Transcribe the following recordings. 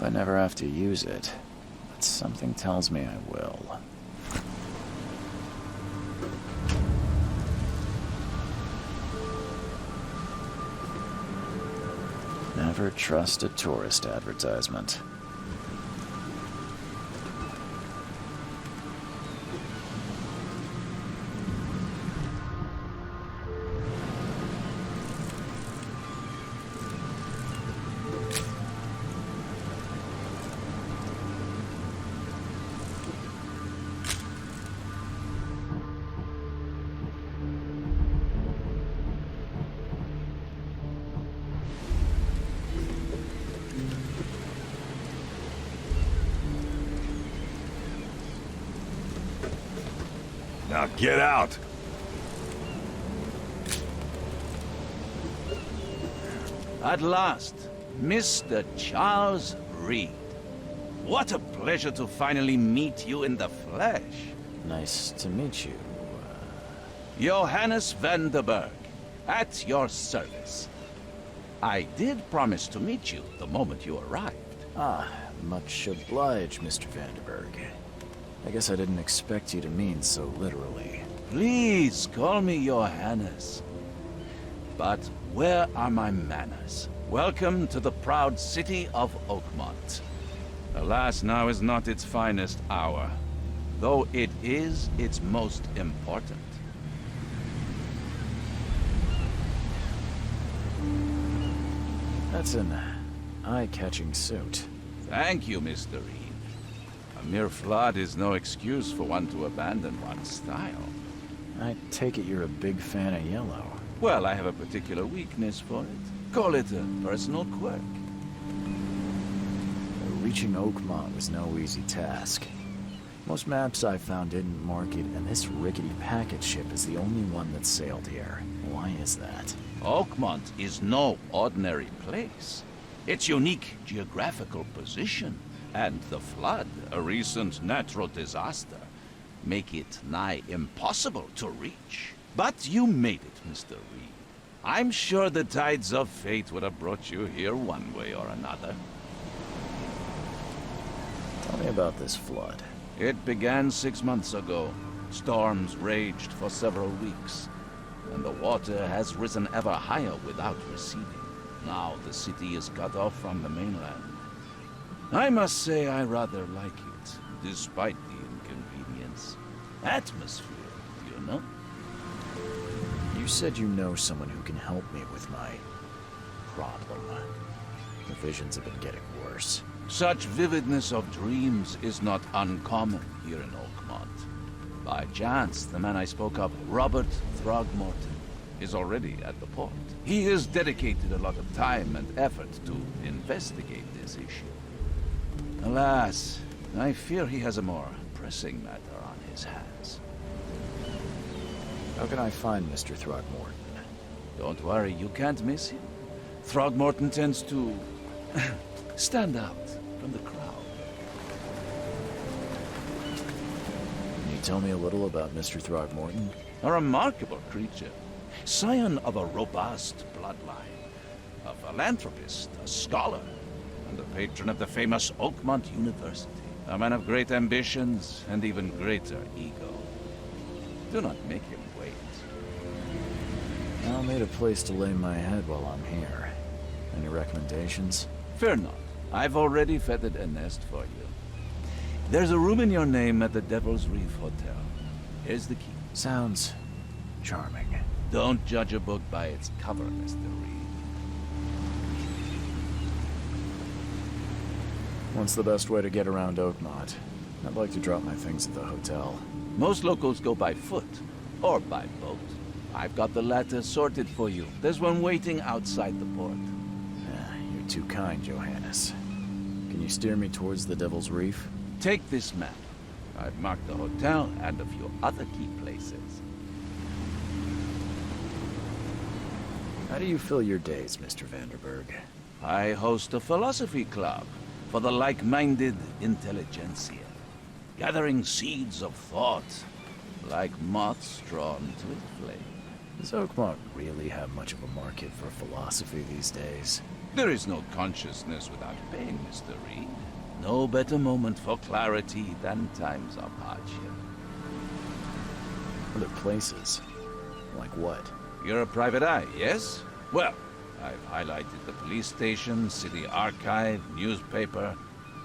I never have to use it, but something tells me I will. Never trust a tourist advertisement. Now get out! At last, Mr. Charles Reed. What a pleasure to finally meet you in the flesh. Nice to meet you. Johannes van der Berg, at your service. I did promise to meet you the moment you arrived. Ah, much obliged, Mr. Vanderberg. I guess I didn't expect you to mean so literally. Please call me Johannes. But where are my manners? Welcome to the proud city of Oakmont. Alas, now is not its finest hour, though it is its most important. That's an eye-catching suit. Thank you, Mr. Reed. A mere flood is no excuse for one to abandon one's style. I take it you're a big fan of yellow. Well, I have a particular weakness for it. Call it a personal quirk. Reaching Oakmont was no easy task. Most maps I found didn't mark it, and this rickety packet ship is the only one that sailed here. Why is that? Oakmont is no ordinary place. Its unique geographical position and the flood, a recent natural disaster, make it nigh impossible to reach. But you made it, Mr. Reed. I'm sure the tides of fate would have brought you here one way or another. Tell me about this flood. It began 6 months ago. Storms raged for several weeks, and the water has risen ever higher without receding. Now the city is cut off from the mainland. I must say I rather like it, despite the inconvenience. Atmosphere, you know? You said you know someone who can help me with my problem. The visions have been getting worse. Such vividness of dreams is not uncommon here in Oakmont. By chance, the man I spoke of, Robert Throgmorton, is already at the port. He has dedicated a lot of time and effort to investigate this issue. Alas, I fear he has a more pressing matter on his hands. How can I find Mr. Throgmorton? Don't worry, you can't miss him. Throgmorton tends to stand out from the crowd. Can you tell me a little about Mr. Throgmorton? A remarkable creature. Scion of a robust bloodline. A philanthropist, a scholar, and a patron of the famous Oakmont University. A man of great ambitions and even greater ego. Do not make him wait. I'll need a place to lay my head while I'm here. Any recommendations? Fear not. I've already feathered a nest for you. There's a room in your name at the Devil's Reef Hotel. Here's the key. Sounds charming. Don't judge a book by its cover, Mr. Reed. What's the best way to get around Oakmont? I'd like to drop my things at the hotel. Most locals go by foot, or by boat. I've got the latter sorted for you. There's one waiting outside the port. You're too kind, Johannes. Can you steer me towards the Devil's Reef? Take this map. I've marked the hotel and a few other key places. How do you fill your days, Mr. Vanderberg? I host a philosophy club for the like-minded intelligentsia, gathering seeds of thought like moths drawn to its flame. Does Oakmont really have much of a market for philosophy these days? There is no consciousness without pain, Mr. Reed. No better moment for clarity than times of hardship. Other places? Like what? You're a private eye, yes? Well, I've highlighted the police station, city archive, newspaper.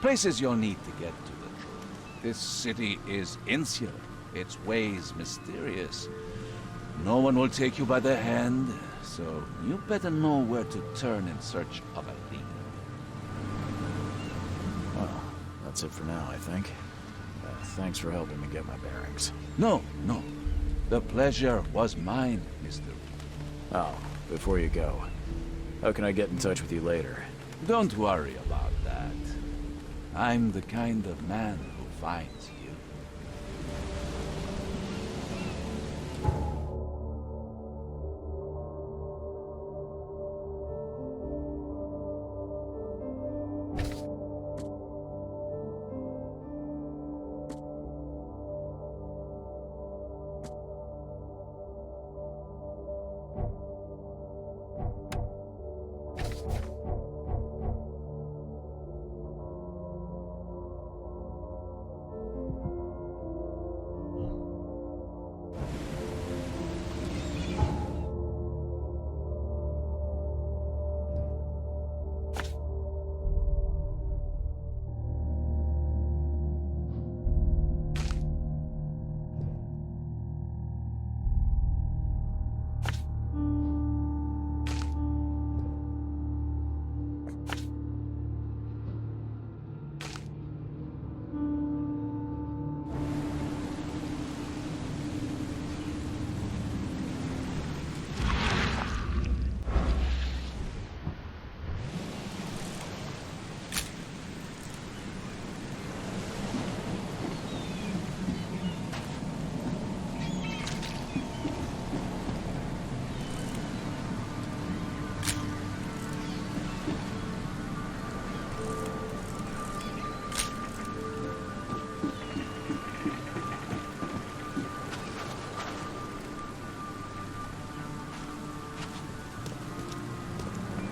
Places you'll need to get to the truth. This city is insular, its ways mysterious. No one will take you by the hand, so you better know where to turn in search of a leader. Well, that's it for now, I think. Thanks for helping me get my bearings. No. The pleasure was mine, Mr. Oh, before you go, how can I get in touch with you later? Don't worry about that. I'm the kind of man who finds you.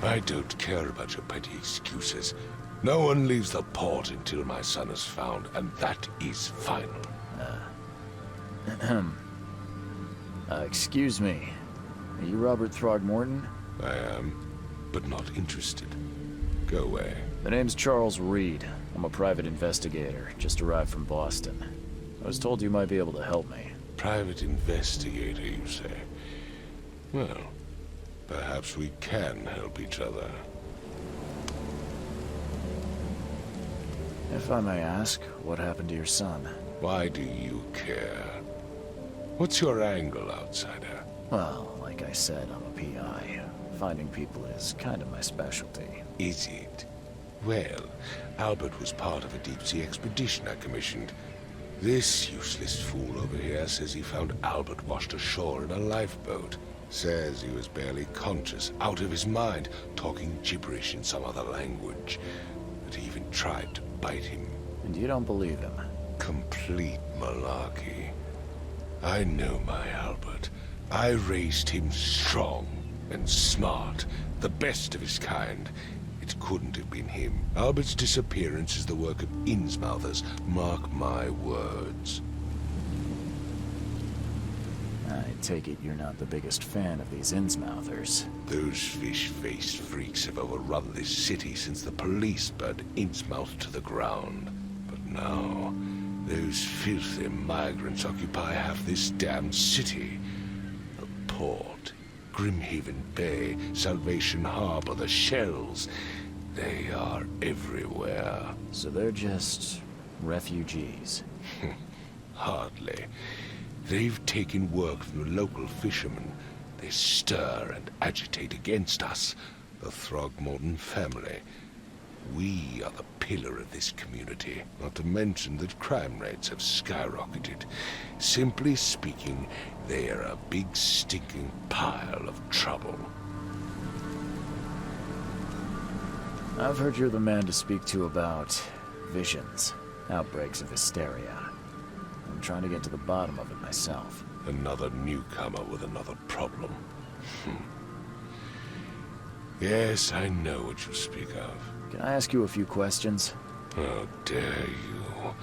I don't care about your petty excuses. No one leaves the port until my son is found, and that is final. Excuse me. Are you Robert Throgmorton? I am, but not interested. Go away. The name's Charles Reed. I'm a private investigator, just arrived from Boston. I was told you might be able to help me. Private investigator, you say? Well, perhaps we can help each other. If I may ask, what happened to your son? Why do you care? What's your angle, outsider? Well, like I said, I'm a PI. Finding people is kind of my specialty. Is it? Well, Albert was part of a deep-sea expedition I commissioned. This useless fool over here says he found Albert washed ashore in a lifeboat. Says he was barely conscious, out of his mind, talking gibberish in some other language. That he even tried to bite him. And you don't believe him? Complete malarkey. I know my Albert. I raised him strong and smart, the best of his kind. It couldn't have been him. Albert's disappearance is the work of Innsmouthers, mark my words. I take it you're not the biggest fan of these Innsmouthers. Those fish-faced freaks have overrun this city since the police burned Innsmouth to the ground. But now, those filthy migrants occupy half this damned city. The port, Grimhaven Bay, Salvation Harbor, the shells. They are everywhere. So they're just refugees? Hardly. They've taken work from the local fishermen. They stir and agitate against us, the Throgmorton family. We are the pillar of this community, not to mention that crime rates have skyrocketed. Simply speaking, they are a big stinking pile of trouble. I've heard you're the man to speak to about visions, outbreaks of hysteria. I'm trying to get to the bottom of it myself. Yes, I know what you speak of. Can I ask you a few questions? How dare you?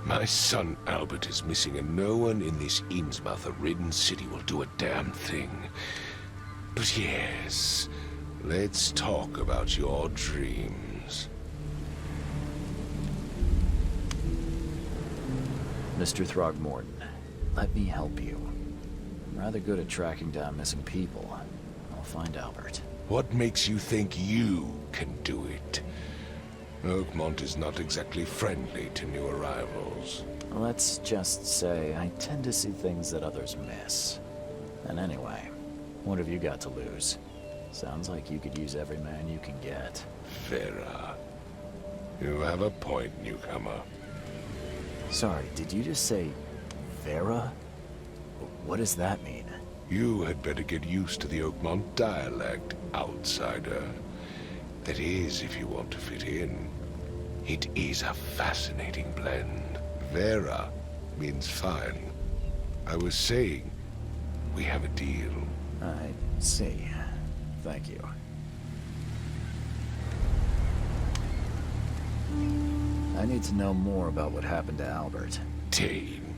My son Albert is missing, and no one in this Innsmouth-ridden city will do a damn thing. But yes, let's talk about your dreams. Mr. Throgmorton, let me help you. I'm rather good at tracking down missing people. I'll find Albert. What makes you think you can do it? Oakmont is not exactly friendly to new arrivals. Let's just say I tend to see things that others miss. And anyway, what have you got to lose? Sounds like you could use every man you can get. Vera. You have a point, newcomer. Sorry, did you just say Vera? What does that mean? You had better get used to the Oakmont dialect, outsider. That is, if you want to fit in. It is a fascinating blend. Vera means fine. I was saying, we have a deal. I see. Thank you. I need to know more about what happened to Albert. Dane,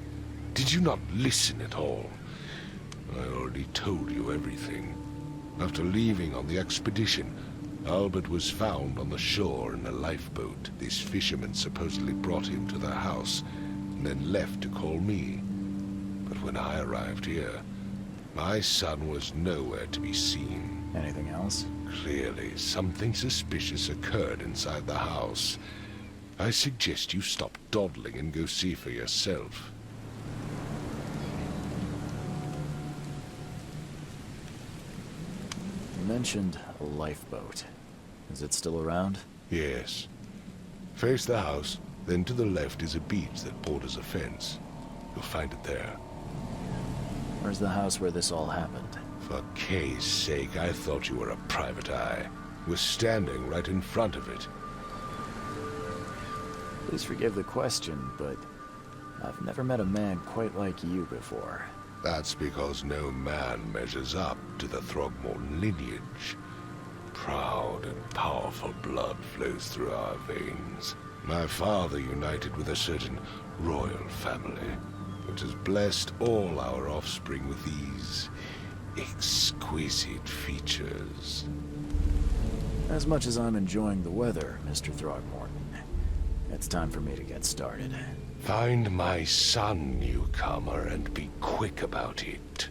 did you not listen at all? I already told you everything. After leaving on the expedition, Albert was found on the shore in a lifeboat. This fisherman supposedly brought him to their house, and then left to call me. But when I arrived here, my son was nowhere to be seen. Anything else? Clearly, something suspicious occurred inside the house. I suggest you stop dawdling and go see for yourself. You mentioned a lifeboat. Is it still around? Yes. Face the house, then to the left is a beach that borders a fence. You'll find it there. Where's the house where this all happened? For Kay's sake, I thought you were a private eye. We're standing right in front of it. Please forgive the question, but I've never met a man quite like you before. That's because no man measures up to the Throgmorton lineage. Proud and powerful blood flows through our veins. My father united with a certain royal family, which has blessed all our offspring with these exquisite features. As much as I'm enjoying the weather, Mr. Throgmorton, it's time for me to get started. Find my son, newcomer, and be quick about it.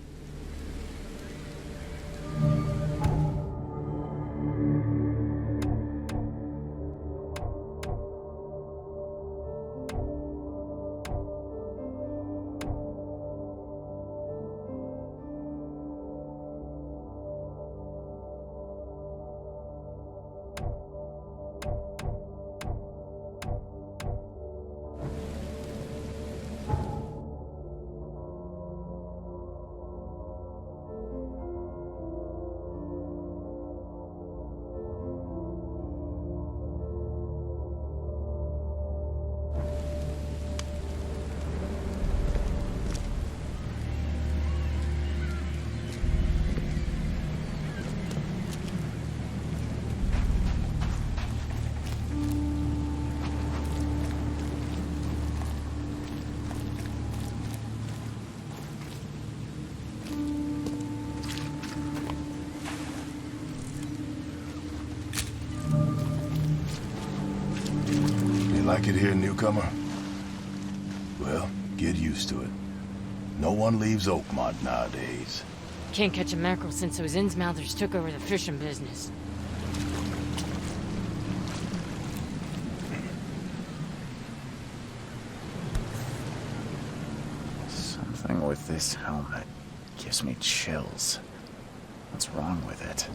Like it here, newcomer? Well, get used to it. No one leaves Oakmont nowadays. Can't catch a mackerel since those Innsmouthers took over the fishing business. Something with this helmet gives me chills. What's wrong with it?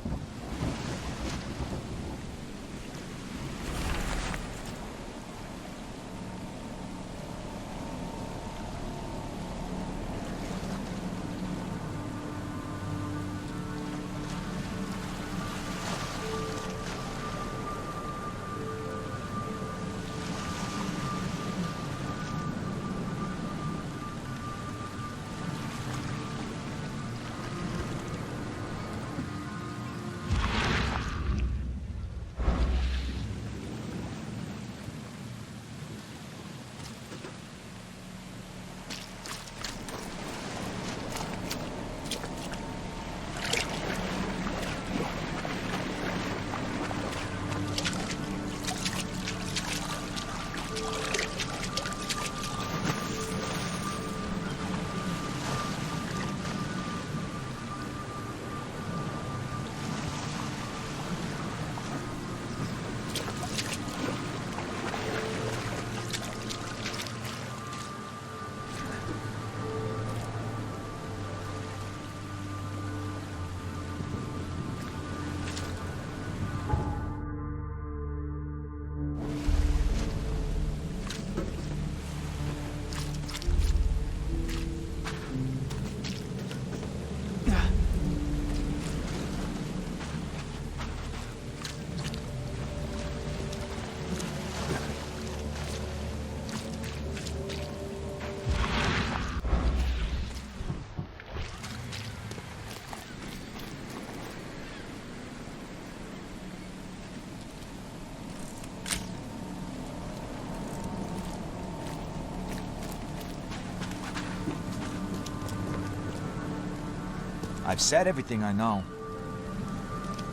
I've said everything I know.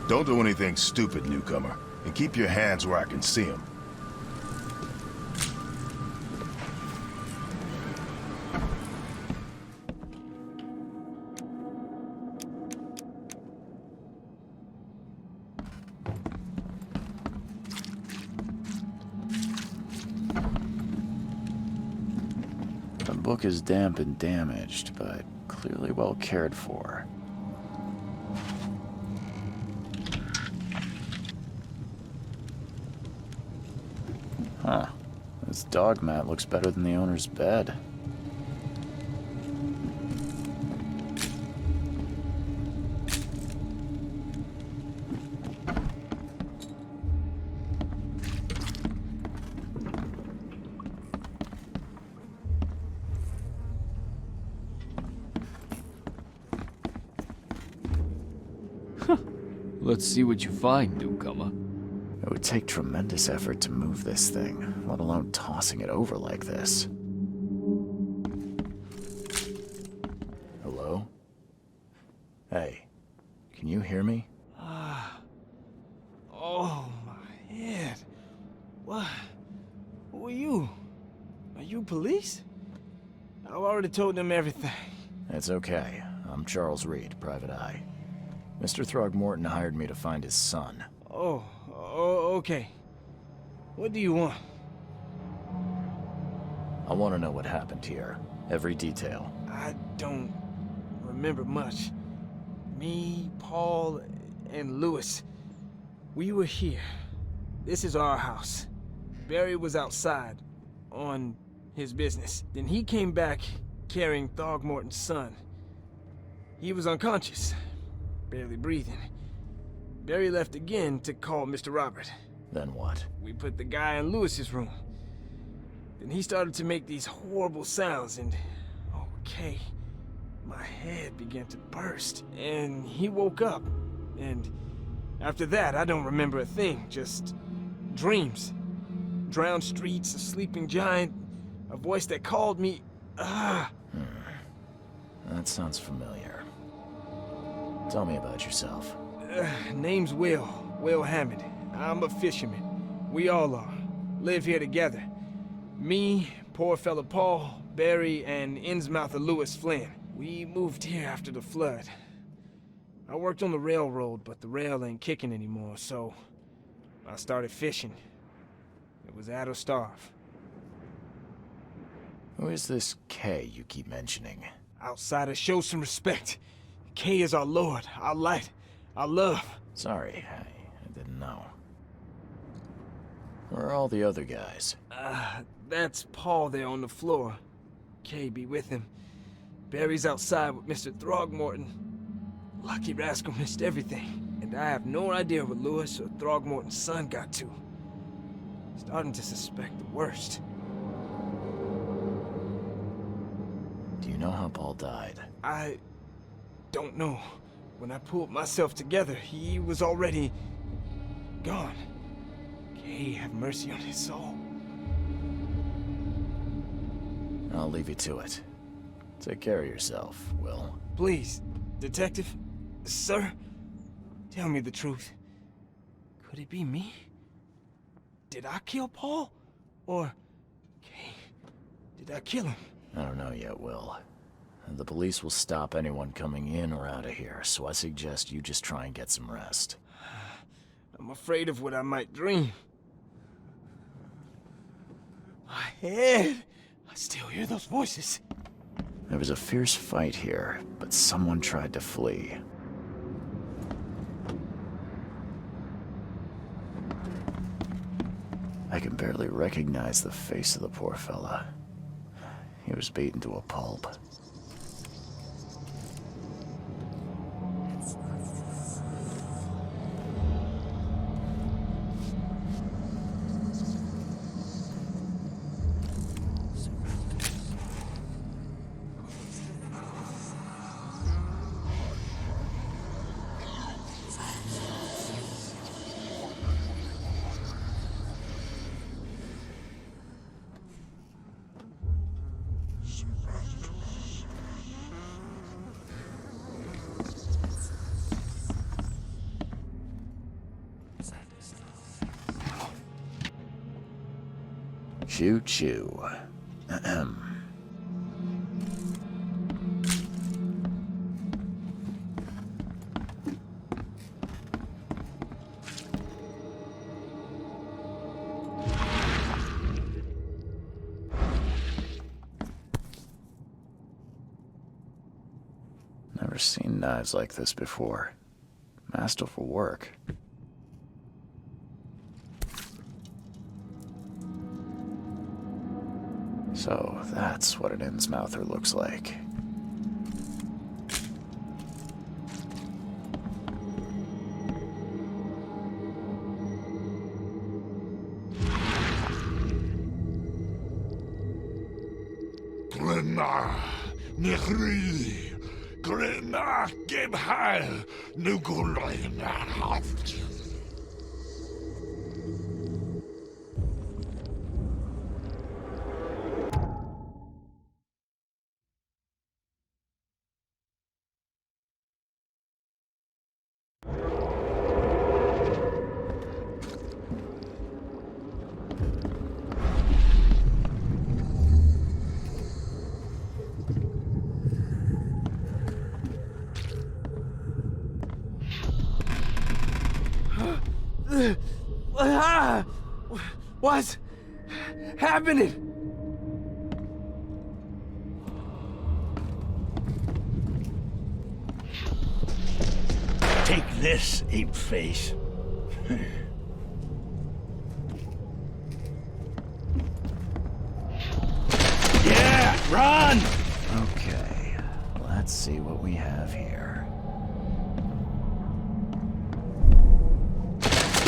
Don't do anything stupid, newcomer. And keep your hands where I can see them. The book is damp and damaged, but clearly well cared for. Huh. This dog mat looks better than the owner's bed. Let's see what you find, newcomer. It would take tremendous effort to move this thing, let alone tossing it over like this. Hello? Hey, can you hear me? Oh, my head. What? Who are you? Are you police? I've already told them everything. It's okay. I'm Charles Reed, Private Eye. Mr. Throgmorton hired me to find his son. Oh, okay. What do you want? I want to know what happened here. Every detail. I don't remember much. Me, Paul, and Lewis, we were here. This is our house. Barry was outside, on his business. Then he came back carrying Throgmorton's son. He was unconscious, barely breathing. Barry left again to call Mr. Robert. Then what? We put the guy in Lewis's room. Then he started to make these horrible sounds and... okay, my head began to burst. And he woke up. And after that, I don't remember a thing. Just dreams. Drowned streets, a sleeping giant, a voice that called me... That sounds familiar. Tell me about yourself. Name's Will Hammond. I'm a fisherman. We all are. Live here together. Me, poor fella Paul, Barry, and Innsmouther Lewis Flynn. We moved here after the flood. I worked on the railroad, but the rail ain't kicking anymore, so I started fishing. It was at or starve. Who is this K you keep mentioning? Outsiders, show some respect. K is our lord, our light, our love. Sorry, I didn't know. Where are all the other guys? That's Paul there on the floor. K be with him. Barry's outside with Mr. Throgmorton. Lucky rascal missed everything. And I have no idea what Lewis or Throgmorton's son got to. Starting to suspect the worst. Do you know how Paul died? I don't know. When I pulled myself together, he was already gone. Kay, have mercy on his soul. I'll leave you to it. Take care of yourself, Will. Please, detective, sir, tell me the truth. Could it be me? Did I kill Paul? Or, Kay, did I kill him? I don't know yet, Will. The police will stop anyone coming in or out of here, so I suggest you just try and get some rest. I'm afraid of what I might dream. My head! I still hear those voices. There was a fierce fight here, but someone tried to flee. I can barely recognize the face of the poor fella. He was beaten to a pulp. Choo choo. Ahem. Never seen knives like this before. Masterful work. So that's what an Innsmouther looks like. Grimma, Nechri, Grimma, Gebhal, Nugulina. What's happening? Take this, ape face. Yeah, run! Okay, let's see what we have here.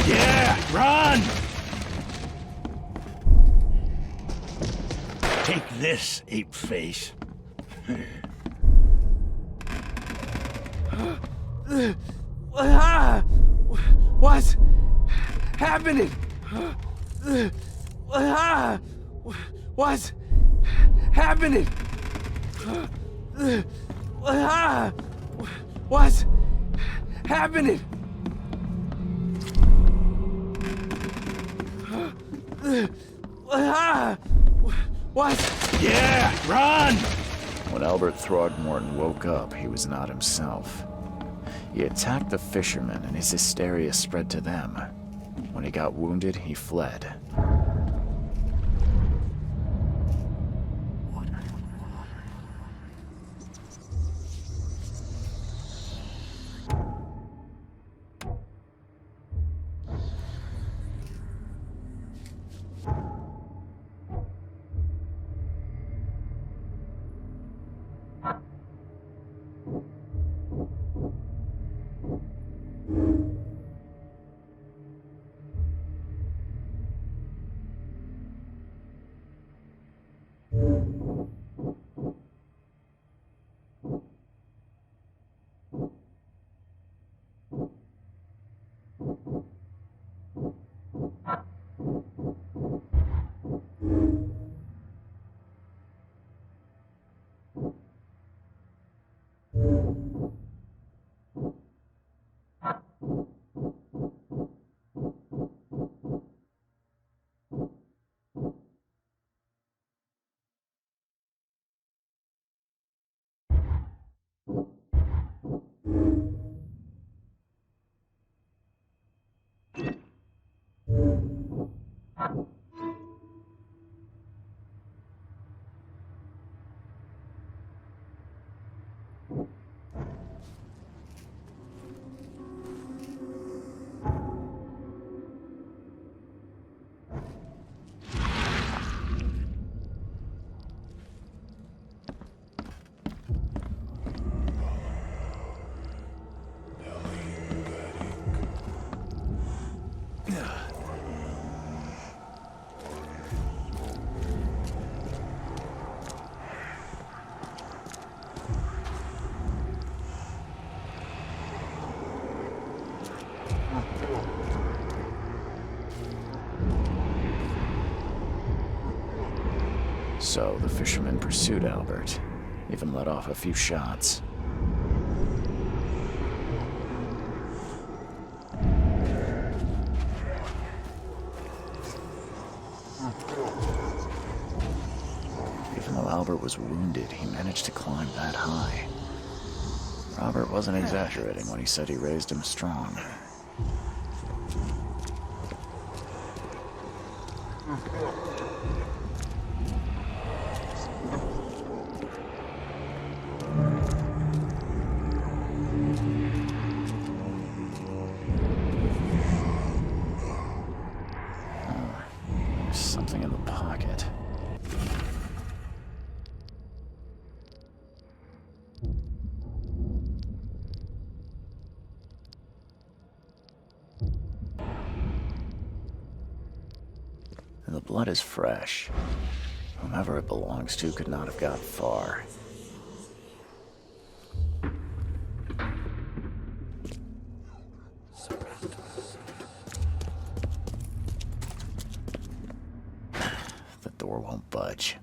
Yeah, run! Take this, ape face. What's happening? What's happening? What's happening? What? Yeah, run! When Albert Throgmorton woke up, he was not himself. He attacked the fishermen, and his hysteria spread to them. When he got wounded, he fled. So the fishermen pursued Albert, even let off a few shots. Albert was wounded, he managed to climb that high. Robert wasn't exaggerating when he said he raised him strong. There's something in the pocket. The blood is fresh. Whomever it belongs to could not have got far. The door won't budge.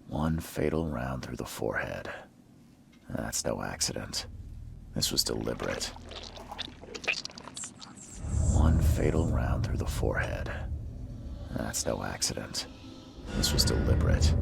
One fatal round through the forehead. That's no accident. This was deliberate. One fatal round through the forehead. That's no accident. This was deliberate.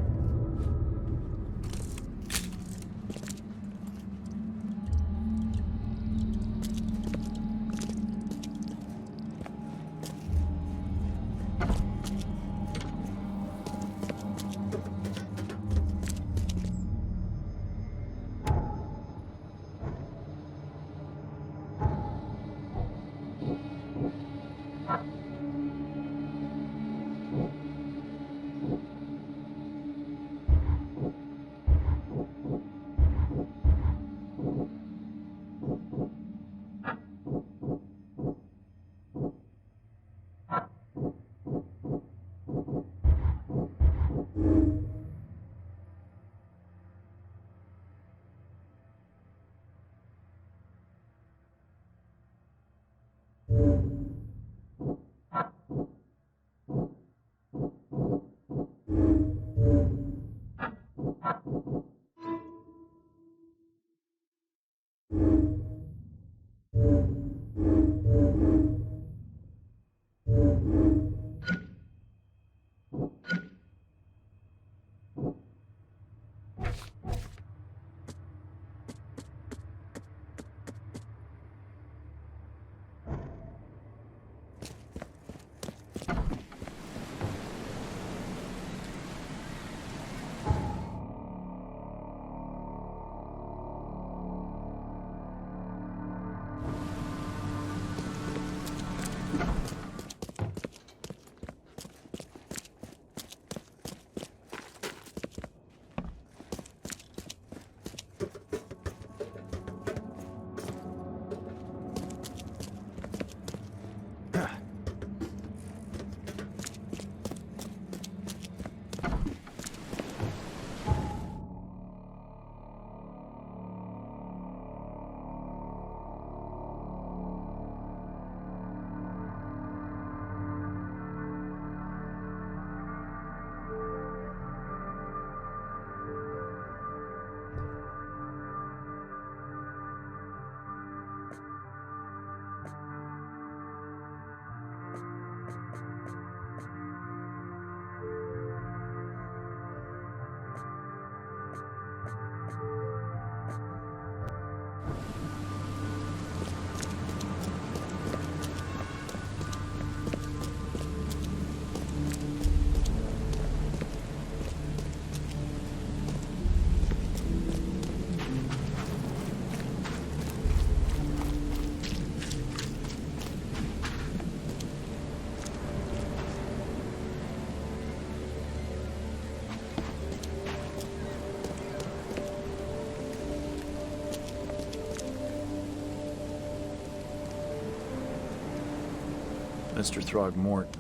Mr. Throgmorton,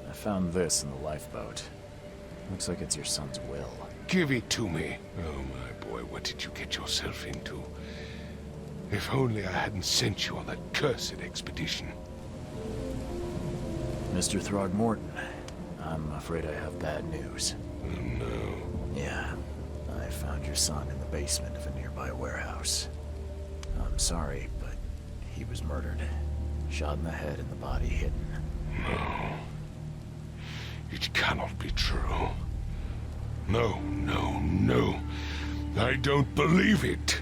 I found this in the lifeboat. Looks like it's your son's will. Give it to me. Oh, my boy, what did you get yourself into? If only I hadn't sent you on that cursed expedition. Mr. Throgmorton, I'm afraid I have bad news. Oh, no. Yeah, I found your son in the basement of a nearby warehouse. I'm sorry, but he was murdered. Shot in the head and the body hidden. No. It cannot be true. No, no, no. I don't believe it.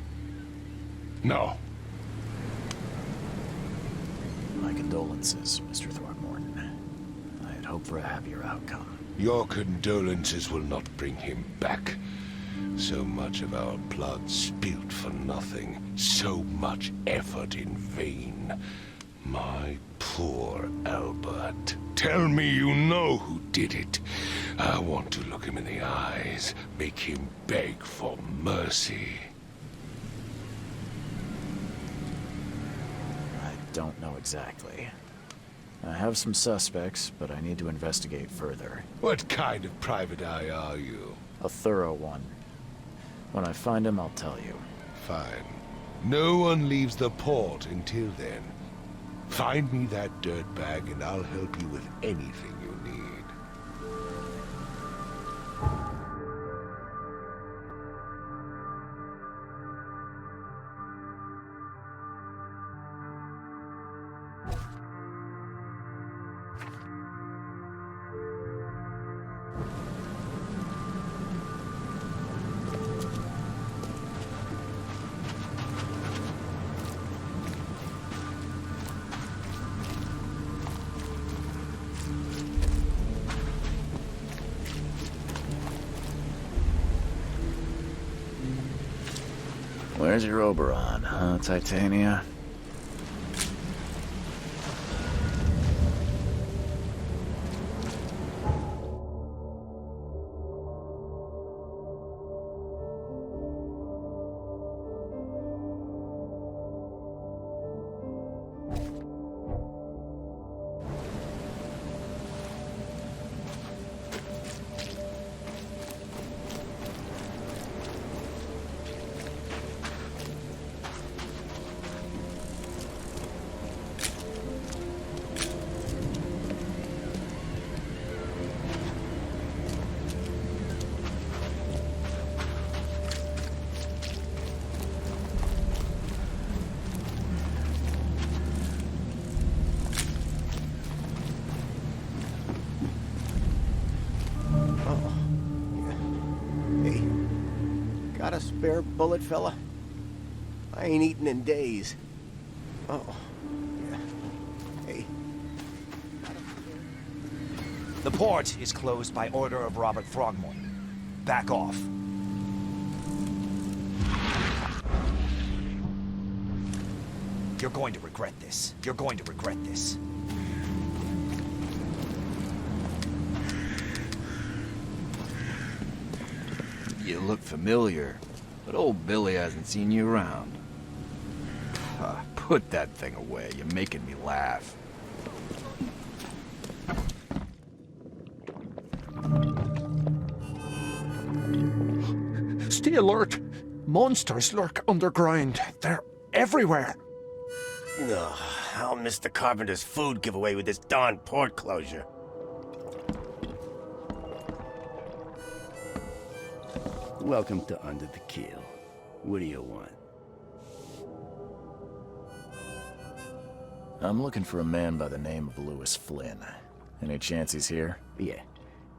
No. My condolences, Mr. Throgmorton. I had hoped for a happier outcome. Your condolences will not bring him back. So much of our blood spilt for nothing. So much effort in vain. My poor Albert. Tell me you know who did it. I want to look him in the eyes, make him beg for mercy. I don't know exactly. I have some suspects, but I need to investigate further. What kind of private eye are you? A thorough one. When I find him, I'll tell you. Fine. No one leaves the port until then. Find me that dirtbag and I'll help you with anything you need. Where's your Oberon, huh, Titania? Got a spare bullet, fella? I ain't eaten in days. Oh, yeah. Hey. The port is closed by order of Robert Throgmorton. Back off. You're going to regret this. You're going to regret this. You look familiar, but old Billy hasn't seen you around. Put that thing away. You're making me laugh. Stay alert. Monsters lurk underground. They're everywhere. Ugh, I'll miss the carpenter's food giveaway with this darn port closure. Welcome to Under the Keel. What do you want? I'm looking for a man by the name of Lewis Flynn. Any chance he's here? Yeah.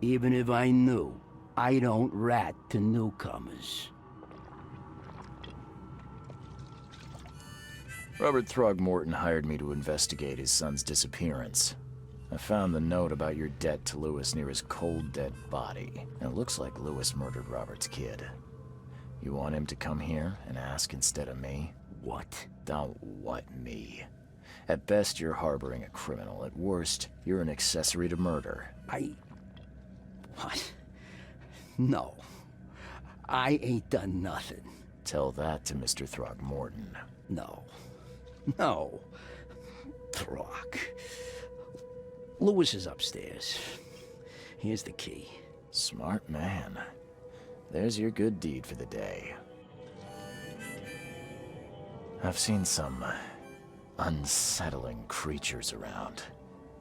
Even if I knew, I don't rat to newcomers. Robert Throgmorton hired me to investigate his son's disappearance. I found the note about your debt to Lewis near his cold, dead body. And it looks like Lewis murdered Robert's kid. You want him to come here and ask instead of me? What? Don't what me. At best, you're harboring a criminal. At worst, you're an accessory to murder. What? No. I ain't done nothing. Tell that to Mr. Throgmorton. No. No. Throg. Lewis is upstairs. Here's the key. Smart man. There's your good deed for the day. I've seen some unsettling creatures around,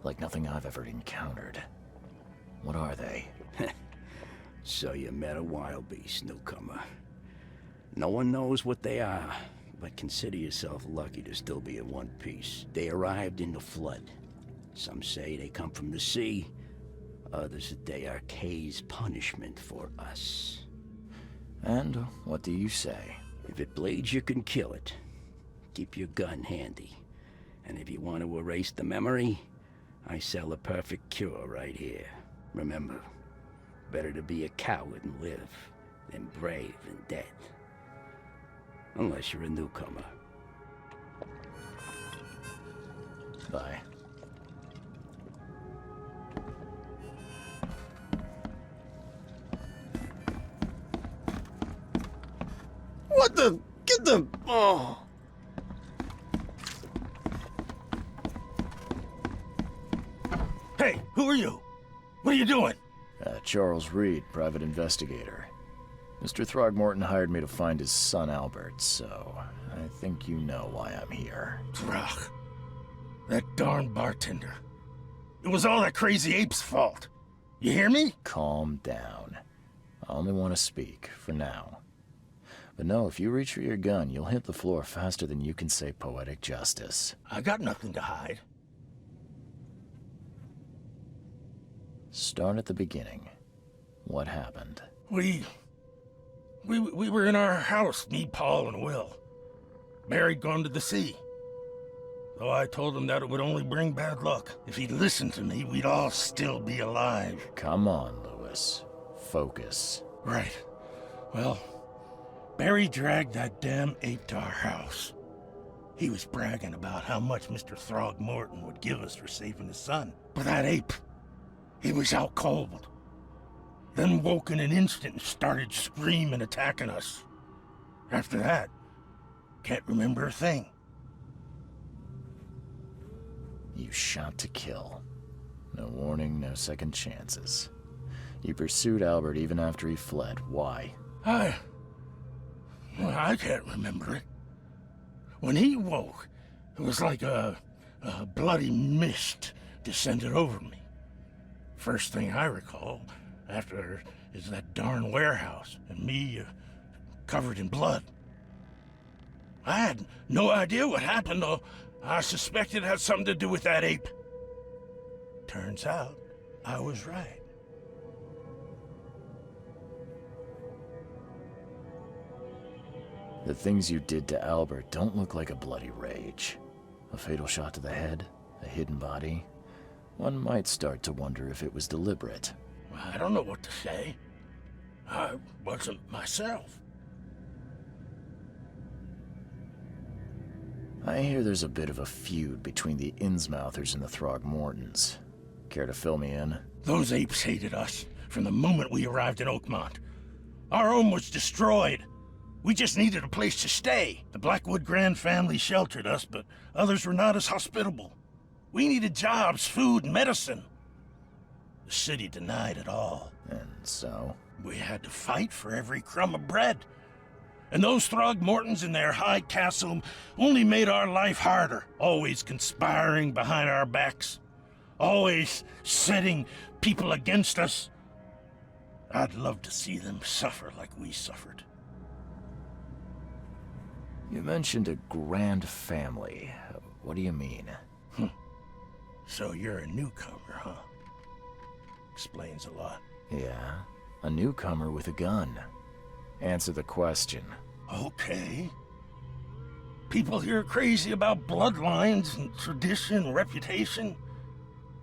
like nothing I've ever encountered. What are they? So you met a wild beast, newcomer. No one knows what they are, but consider yourself lucky to still be in one piece. They arrived in the flood. Some say they come from the sea. Others that they are Kay's punishment for us. And what do you say? If it bleeds, you can kill it. Keep your gun handy. And if you want to erase the memory, I sell a perfect cure right here. Remember, better to be a coward and live than brave and dead. Unless you're a newcomer. Bye. What the? Get the... Oh. Hey, who are you? What are you doing? Charles Reed, private investigator. Mr. Throgmorton hired me to find his son Albert, so I think you know why I'm here. Throg. That darn bartender. It was all that crazy ape's fault. You hear me? Calm down. I only want to speak, for now. But no, if you reach for your gun, you'll hit the floor faster than you can say poetic justice. I got nothing to hide. Start at the beginning. What happened? We were in our house, me, Paul, and Will. Barry'd gone to the sea. Though I told him that it would only bring bad luck. If he'd listened to me, we'd all still be alive. Come on, Lewis. Focus. Right. Well, Barry dragged that damn ape to our house. He was bragging about how much Mr. Throgmorton would give us for saving his son. But that ape, he was out cold. Then woke in an instant and started screaming, attacking us. After that, can't remember a thing. You shot to kill. No warning, no second chances. You pursued Albert even after he fled. Why? I can't remember it. When he woke, it was like a bloody mist descended over me. First thing I recall after is that darn warehouse and me covered in blood. I had no idea what happened, though. I suspected it had something to do with that ape. Turns out, I was right. The things you did to Albert don't look like a bloody rage. A fatal shot to the head, a hidden body. One might start to wonder if it was deliberate. I don't know what to say. I wasn't myself. I hear there's a bit of a feud between the Innsmouthers and the Throgmortons. Care to fill me in? Those apes hated us from the moment we arrived in Oakmont. Our home was destroyed. We just needed a place to stay. The Blackwood Grand family sheltered us, but others were not as hospitable. We needed jobs, food, and medicine. The city denied it all. And so? We had to fight for every crumb of bread. And those Throgmortons in their high castle only made our life harder, always conspiring behind our backs, always setting people against us. I'd love to see them suffer like we suffered. You mentioned a grand family. What do you mean? So you're a newcomer, huh? Explains a lot. Yeah, a newcomer with a gun. Answer the question. Okay. People here are crazy about bloodlines and tradition and reputation.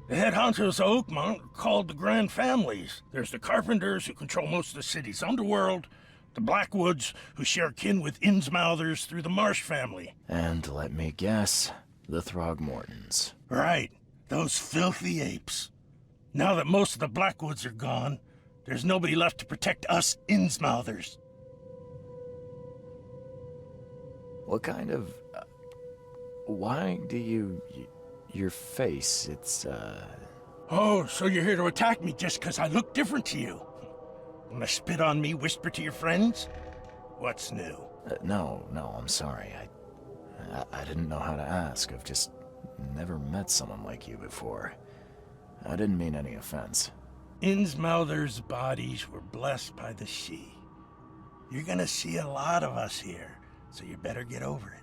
The head honchos of Oakmont are called the Grand Families. There's the Carpenters, who control most of the city's underworld, the Blackwoods, who share kin with Innsmouthers through the Marsh family. And let me guess, the Throgmortons. Right, those filthy apes. Now that most of the Blackwoods are gone, there's nobody left to protect us Innsmouthers. What kind of... why do you... your face, Oh, so you're here to attack me just because I look different to you? Wanna spit on me, whisper to your friends? What's new? No, I'm sorry. I didn't know how to ask. I've just never met someone like you before. I didn't mean any offense. Innsmouther's bodies were blessed by the sea. You're gonna see a lot of us here, so you better get over it.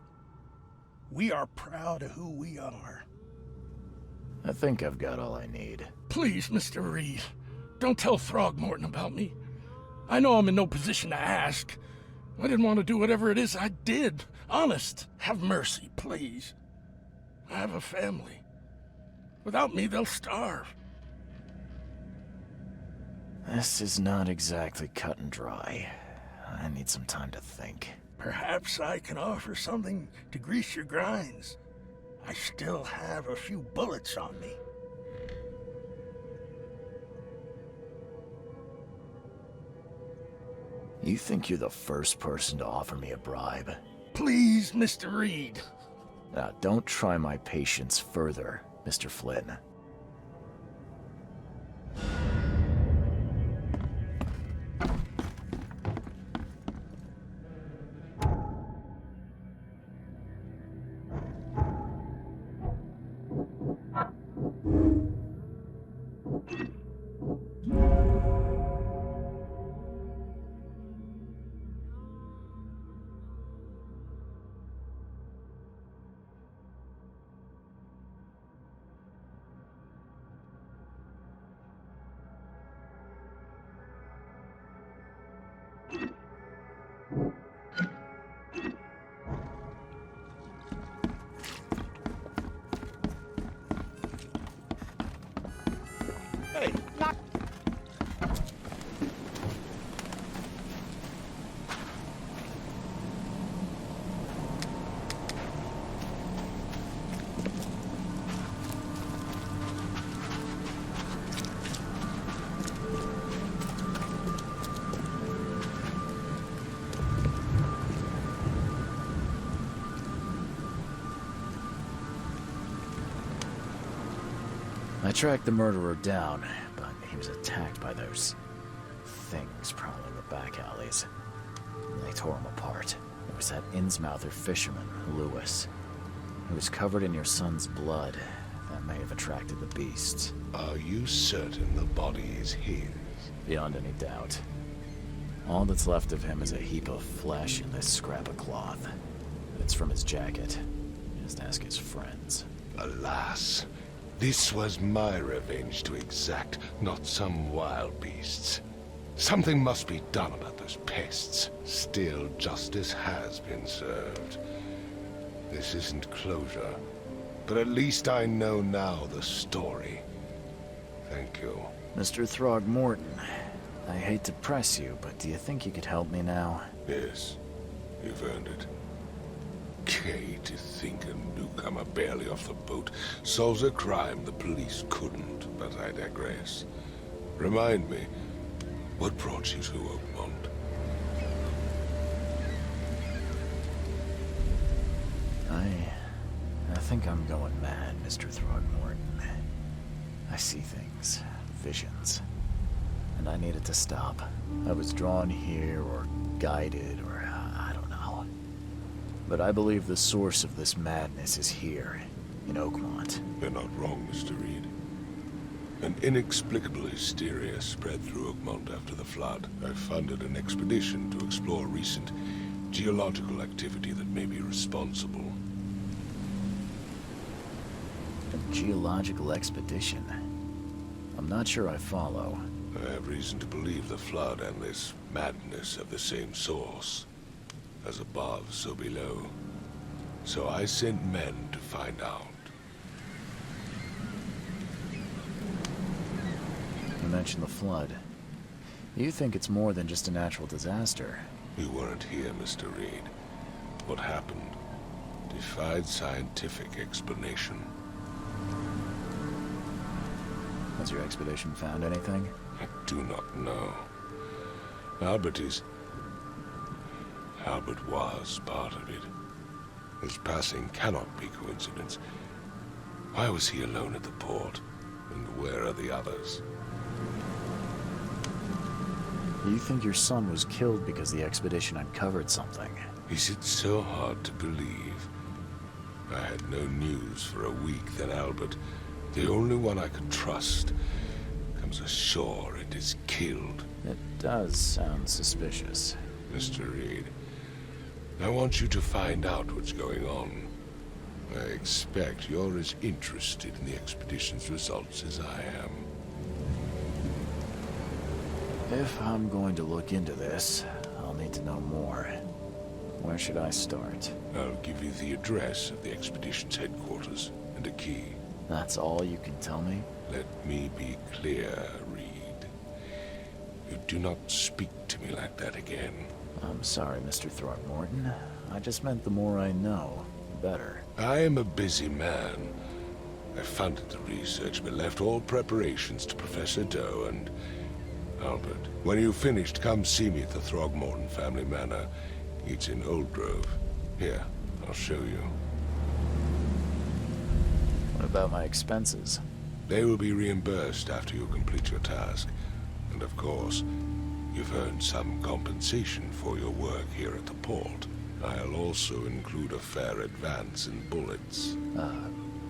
We are proud of who we are. I think I've got all I need. Please, Mr. Reed, don't tell Throgmorton about me. I know I'm in no position to ask. I didn't want to do whatever it is I did. Honest, have mercy, please. I have a family. Without me, they'll starve. This is not exactly cut and dry. I need some time to think. Perhaps I can offer something to grease your grinds. I still have a few bullets on me. You think you're the first person to offer me a bribe? Please, Mr. Reed. Now, don't try my patience further, Mr. Flynn. Hey, knock. I tracked the murderer down, but he was attacked by those things prowling the back alleys. They tore him apart. It was that Innsmouther fisherman, Lewis. He was covered in your son's blood. That may have attracted the beasts. Are you certain the body is his? Beyond any doubt. All that's left of him is a heap of flesh and this scrap of cloth. It's from his jacket. Just ask his friends. Alas, this was my revenge to exact, not some wild beast's. Something must be done about those pests. Still, justice has been served. This isn't closure, but at least I know now the story. Thank you. Mr. Throgmorton, I hate to press you, but do you think you could help me now? Yes, you've earned it. Okay, to think a newcomer barely off the boat solves a crime the police couldn't, but I digress. Remind me, what brought you to Oakmont? I think I'm going mad, Mr. Throgmorton. I see things, visions, and I needed to stop. I was drawn here, or guided, or I don't know. But I believe the source of this madness is here, in Oakmont. You're not wrong, Mr. Reed. An inexplicable hysteria spread through Oakmont after the flood. I funded an expedition to explore recent geological activity that may be responsible. A geological expedition? I'm not sure I follow. I have reason to believe the flood and this madness have the same source. As above, so below. So I sent men to find out. You mentioned the flood. You think it's more than just a natural disaster? You weren't here, Mr. Reed. What happened defied scientific explanation. Has your expedition found anything? I do not know. Albert was part of it. His passing cannot be coincidence. Why was he alone at the port? And where are the others? You think your son was killed because the expedition uncovered something? Is it so hard to believe? I had no news for a week, then Albert, the only one I could trust, comes ashore and is killed. It does sound suspicious. Mr. Reed, I want you to find out what's going on. I expect you're as interested in the expedition's results as I am. If I'm going to look into this, I'll need to know more. Where should I start? I'll give you the address of the expedition's headquarters and a key. That's all you can tell me? Let me be clear, Reed. You do not speak to me like that again. I'm sorry, Mr. Throckmorton. I just meant the more I know, the better. I am a busy man. I funded the research, but left all preparations to Professor Doe and Albert. When you've finished, come see me at the Throgmorton family manor. It's in Old Grove. Here, I'll show you. What about my expenses? They will be reimbursed after you complete your task. And of course, you've earned some compensation for your work here at the port. I'll also include a fair advance in bullets.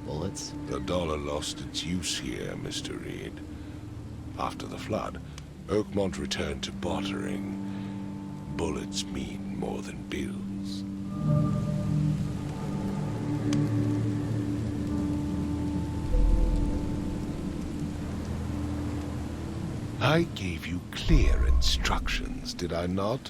Bullets? The dollar lost its use here, Mr. Reed. After the flood, Oakmont returned to bartering. Bullets mean more than bills. I gave you clear instructions, did I not?